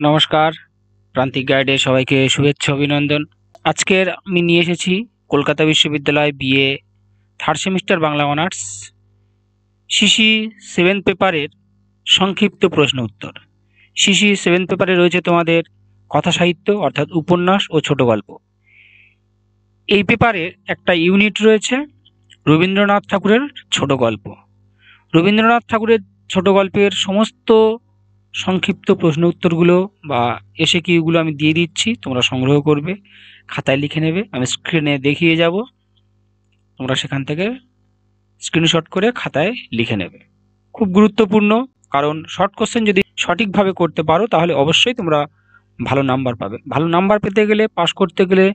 নমস্কার, প্রান্তিক গাইডে সবাইকে শুভেচ্ছা অভিনন্দন। আজকের আমি নিয়ে এসেছি কলকাতা বিশ্ববিদ্যালয় BA third semester Bangla honours CC 7 পেপারের সংক্ষিপ্ত প্রশ্ন উত্তর। সিসি 7 পেপারে রয়েছে তোমাদের কথা সাহিত্য অর্থাৎ উপন্যাস ও ছোট গল্প। এই পেপারের একটা ইউনিট রয়েছে রবীন্দ্রনাথ ঠাকুরের ছোট গল্প। রবীন্দ্রনাথ ঠাকুরের ছোট গল্পের সমস্ত সংক্ষিপ্ত প্রশ্ন উত্তরগুলো বা এসএকিউগুলো আমি দিয়ে দিচ্ছি, তোমরা সংগ্রহ করবে, খাতায় লিখে নেবে। আমি স্ক্রিনে দেখিয়ে যাব, তোমরা সেখান থেকে স্ক্রিনশট করে খাতায় লিখে নেবে। খুব গুরুত্বপূর্ণ, কারণ শর্ট কোশ্চেন যদি সঠিকভাবে করতে পারো তাহলে অবশ্যই তোমরা ভালো নাম্বার পাবে। ভালো নাম্বার পেতে গেলে, পাস করতে গেলে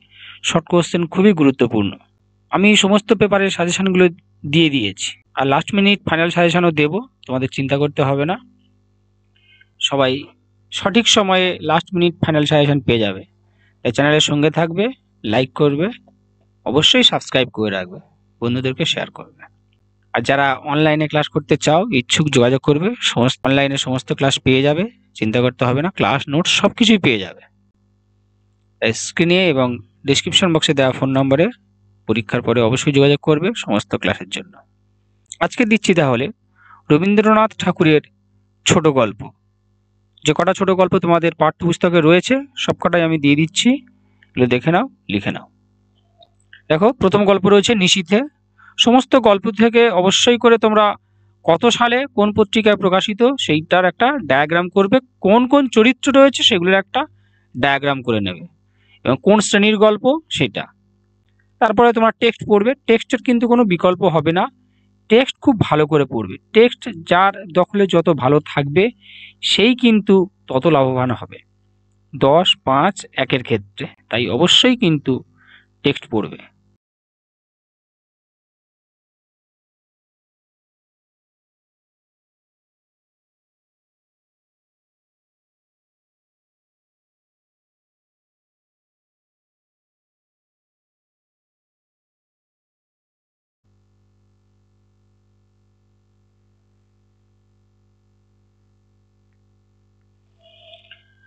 শর্ট কোশ্চেন খুবই গুরুত্বপূর্ণ। আমি সমস্ত পেপারের সাজেশনগুলো দিয়ে দিয়েছি, আর লাস্ট মিনিট ফাইনাল সাজেশনও দেবো, তোমাদের চিন্তা করতে হবে না। সবাই সঠিক সময়ে লাস্ট মিনিট ফাইনাল সাজেশন পেয়ে যাবে। তাই চ্যানেলের সঙ্গে থাকবে, লাইক করবে, অবশ্যই সাবস্ক্রাইব করে রাখবে, বন্ধুদেরকে শেয়ার করবে। আর যারা অনলাইনে ক্লাস করতে চাও, ইচ্ছুক, যোগাযোগ করবে। সমস্ত অনলাইনে সমস্ত ক্লাস পেয়ে যাবে, চিন্তা করতে হবে না। ক্লাস নোটস সব কিছুই পেয়ে যাবে। তাই স্ক্রিনে এবং ডিসক্রিপশন বক্সে দেওয়া ফোন নম্বরে পরীক্ষার পরে অবশ্যই যোগাযোগ করবে সমস্ত ক্লাসের জন্য। আজকে দিচ্ছি তাহলে রবীন্দ্রনাথ ঠাকুরের ছোট গল্প। যে কটা ছোট গল্প তোমাদের পাঠ্যপুস্তকে রয়েছে সব কটাই আমি দিয়ে দিচ্ছি, এগুলো দেখে নাও, লিখে নাও। দেখো, প্রথম গল্প রয়েছে নিশীথে। সমস্ত গল্প থেকে অবশ্যই করে তোমরা কত সালে কোন পত্রিকায় প্রকাশিত সেইটার একটা ডায়াগ্রাম করবে, কোন কোন চরিত্র রয়েছে সেগুলোর একটা ডায়াগ্রাম করে নেবে, এবং কোন শ্রেণীর গল্প সেটা। তারপরে তোমরা টেক্সট পড়বে। টেক্সটের কিন্তু কোনো বিকল্প হবে না, টেক্সট খুব ভালো করে পড়বে। টেক্সট যার দখলে যত ভালো থাকবে সেই কিন্তু তত লাভবান হবে 10, 5, 1 ক্ষেত্রে। তাই অবশ্যই কিন্তু টেক্সট পড়বে।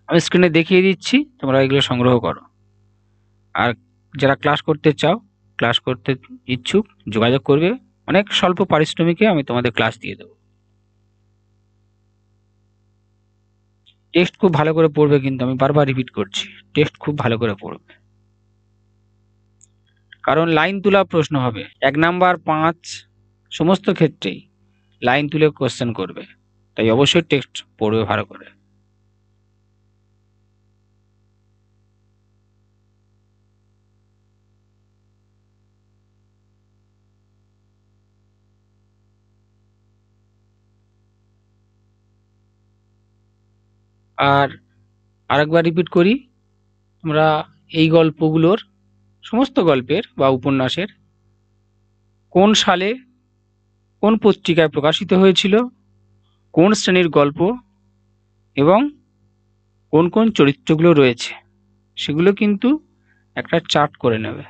আমি স্ক্রিনে দেখিয়ে দিচ্ছি, তোমরা এগুলো সংগ্রহ করো। আর যারা ক্লাস করতে চাও, ক্লাস করতে ইচ্ছুক, যোগাযোগ করবে। অনেক স্বল্প পারিশ্রমিকে আমি তোমাদের ক্লাস দিয়ে দেবো। টেক্সট খুব ভালো করে পড়বে, কিন্তু আমি বারবার রিপিট করছি, টেক্সট খুব ভালো করে পড়বে, কারণ লাইন তোলা প্রশ্ন হবে। 1 নাম্বার, 5 সমস্ত ক্ষেত্রেই লাইন তুলে কোশ্চেন করবে। তাই অবশ্যই টেক্সট পড়বে ভালো করে। আর আরেকবার রিপিট করি, তোমরা এই গল্পগুলোর, সমস্ত গল্পের বা উপন্যাসের কোন সালে কোন পত্রিকায় প্রকাশিত হয়েছিল, কোন শ্রেণীর গল্প, এবং কোন কোন চরিত্রগুলো রয়েছে সেগুলো কিন্তু একটা চার্ট করে নেবে।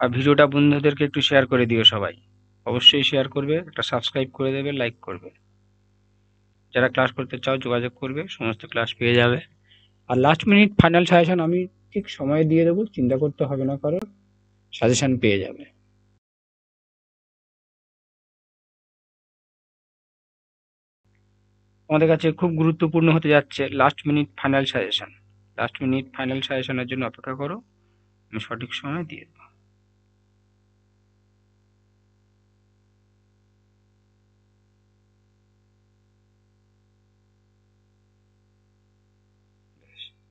আর ভিডিওটা বন্ধুদেরকে একটু শেয়ার করে দিও সবাই, অবশ্যই শেয়ার করবে, একটা সাবস্ক্রাইব করে দেবে, লাইক করবে। যারা ক্লাস করতে চাও যোগাযোগ করবে, সমস্ত ক্লাস পেয়ে যাবে। আর লাস্ট মিনিট ফাইনাল সাজেশন আমি ঠিক সময় দিয়ে দেবো, চিন্তা করতে হবে না, কারণ সাজেশন পেয়ে যাবে। আমাদের কাছে খুব গুরুত্বপূর্ণ হতে যাচ্ছে last minute final suggestion. Last minute final সাজেশনের জন্য অপেক্ষা করো, আমি সঠিক সময় দিয়ে দেবো।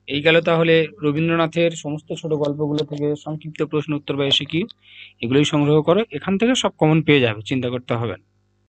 এই গেল তাহলে রবীন্দ্রনাথের সমস্ত ছোট গল্পগুলো থেকে সংক্ষিপ্ত প্রশ্ন উত্তর বা এসে কি, এগুলোই সংগ্রহ করো, এখান থেকে সব কমন পেয়ে যাবে, চিন্তা করতে হবে না।